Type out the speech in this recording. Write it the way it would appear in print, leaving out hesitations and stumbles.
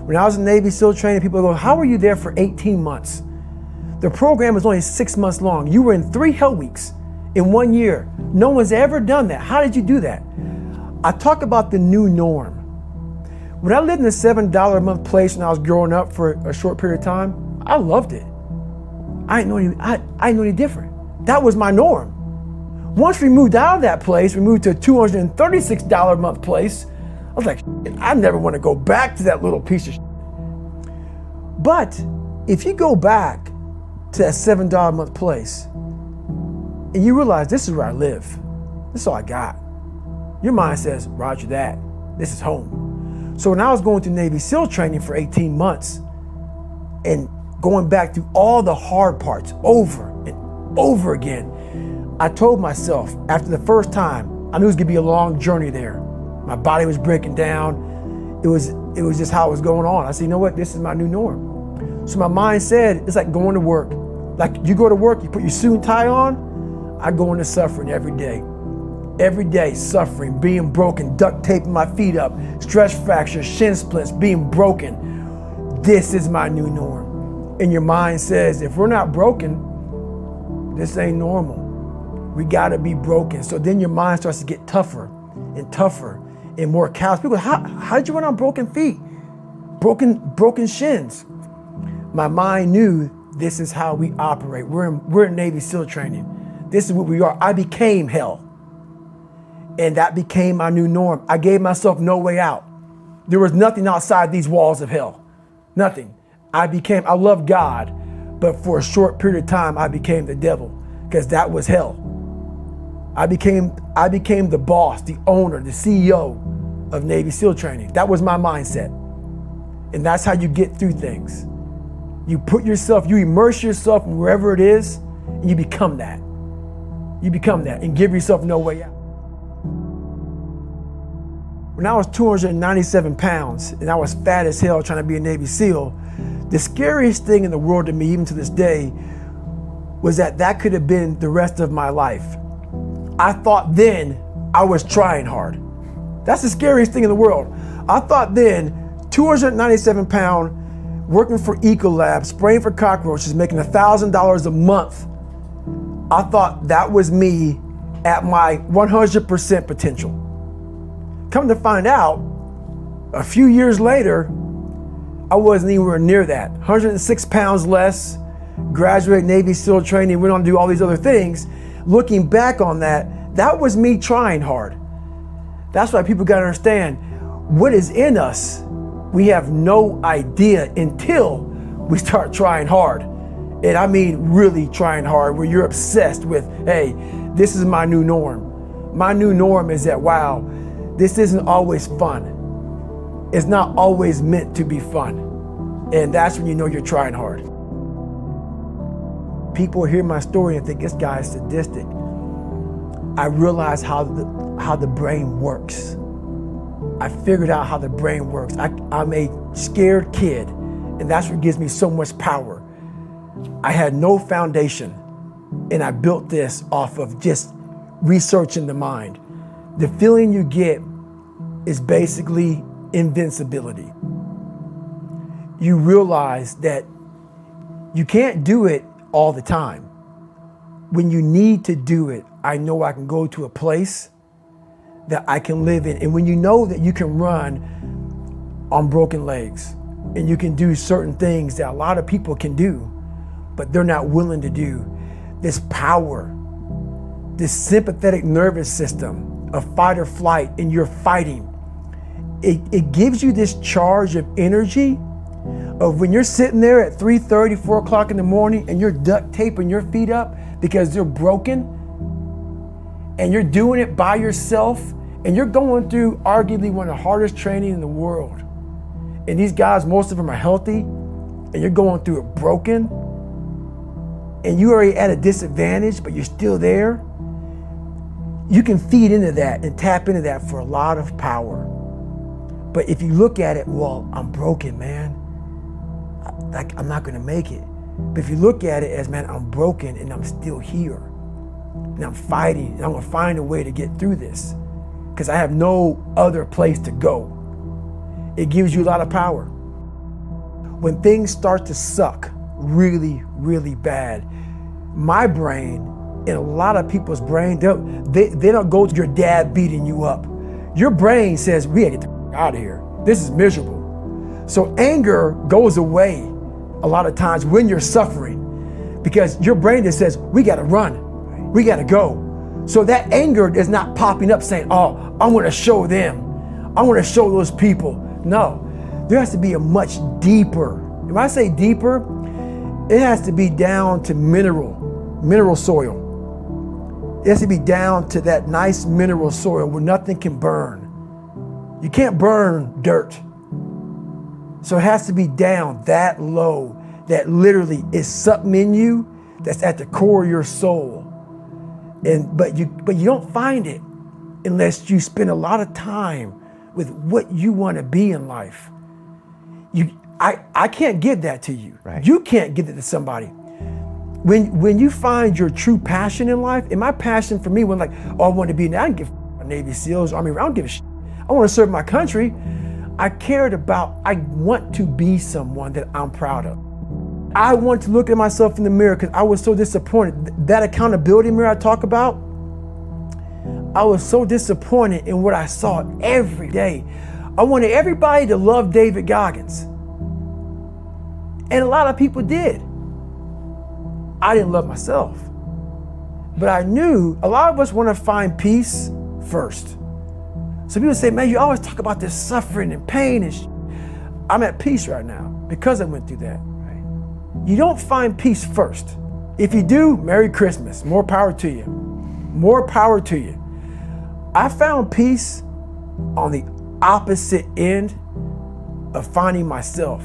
When I was in Navy SEAL training, people go, how were you there for 18 months? The program was only 6 months long. You were in 3 hell weeks in 1 year. No one's ever done that. How did you do that? I talk about the new norm. When I lived in a $7 a month place when I was growing up for a short period of time, I loved it. I didn't know any different. That was my norm. Once we moved out of that place, we moved to a $236 a month place. I was like, I never want to go back to that little piece of shit. But if you go back to that $7 a month place and you realize this is where I live, this is all I got, your mind says, roger that, this is home. So when I was going through Navy SEAL training for 18 months and going back through all the hard parts over and over again, I told myself after the first time, I knew it was gonna be a long journey there. My body was breaking down. It was just how it was going on. I said, you know what, this is my new norm. So my mind said, it's like going to work. Like you go to work, you put your suit and tie on, I go into suffering every day. Every day suffering, being broken, duct taping my feet up, stress fractures, shin splints, being broken. This is my new norm. And your mind says, if we're not broken, this ain't normal. We gotta be broken. So then your mind starts to get tougher and tougher and more callous. People go, how did you run on broken feet? Broken shins. My mind knew this is how we operate. We're in Navy SEAL training. This is what we are. I became hell. And that became my new norm. I gave myself no way out. There was nothing outside these walls of hell. Nothing. I love God, but for a short period of time, I became the devil because that was hell. I became the boss, the owner, the CEO of Navy SEAL training. That was my mindset. And that's how you get through things. You immerse yourself in wherever it is, and you become that. You become that and give yourself no way out. When I was 297 pounds and I was fat as hell trying to be a Navy SEAL, the scariest thing in the world to me, even to this day, was that could have been the rest of my life. I thought then I was trying hard. That's the scariest thing in the world. I thought then, 297 pound, working for Ecolab, spraying for cockroaches, making $1,000 a month. I thought that was me at my 100% potential. Come to find out, a few years later, I wasn't anywhere near that. 106 pounds less, graduated Navy SEAL training, went on to do all these other things. Looking back on that was me trying hard. That's why people gotta understand, what is in us, we have no idea until we start trying hard. And I mean really trying hard, where you're obsessed with, hey, this is my new norm. My new norm is that, wow, this isn't always fun. It's not always meant to be fun. And that's when you know you're trying hard. People hear my story and think this guy is sadistic. I realized how the brain works. I figured out how the brain works. I'm a scared kid, and that's what gives me so much power. I had no foundation, and I built this off of just researching the mind. The feeling you get is basically invincibility. You realize that you can't do it all the time. When you need to do it, I know I can go to a place that I can live in. And when you know that you can run on broken legs and you can do certain things that a lot of people can do, but they're not willing to do, this power, this sympathetic nervous system of fight or flight, and you're fighting, it gives you this charge of energy of when you're sitting there at 3:30, 4 o'clock in the morning and you're duct taping your feet up because they're broken, and you're doing it by yourself, and you're going through arguably one of the hardest training in the world. And these guys, most of them are healthy, and you're going through it broken, and you're already at a disadvantage, but you're still there. You can feed into that and tap into that for a lot of power. But if you look at it, well, I'm broken, man. I'm not gonna make it. But if you look at it as, man, I'm broken and I'm still here. And I'm fighting, and I'm gonna find a way to get through this because I have no other place to go. It gives you a lot of power. When things start to suck really, really bad, my brain and a lot of people's brain, they don't go to your dad beating you up. Your brain says, we gotta get the out of here. This is miserable. So anger goes away a lot of times when you're suffering because your brain just says, we gotta run, we gotta go. So that anger is not popping up saying, oh, I'm gonna show them. I'm gonna show those people. No, there has to be a much deeper. When I say deeper, it has to be down to mineral soil. It has to be down to that nice mineral soil where nothing can burn. You can't burn dirt. So it has to be down that low, that literally is something in you that's at the core of your soul. But you don't find it unless you spend a lot of time with what you want to be in life. I can't give that to you. Right. You can't give it to somebody. When you find your true passion in life, and my passion for me was like, oh, I want to be, I don't give a Navy SEALs, Army, I don't give a shit. I want to serve my country. I want to be someone that I'm proud of. I want to look at myself in the mirror because I was so disappointed. That accountability mirror I talk about, I was so disappointed in what I saw every day. I wanted everybody to love David Goggins. And a lot of people did. I didn't love myself. But I knew a lot of us want to find peace first. So people say, man, you always talk about this suffering and pain and I'm at peace right now because I went through that. Right? You don't find peace first. If you do, Merry Christmas. More power to you. More power to you. I found peace on the opposite end of finding myself.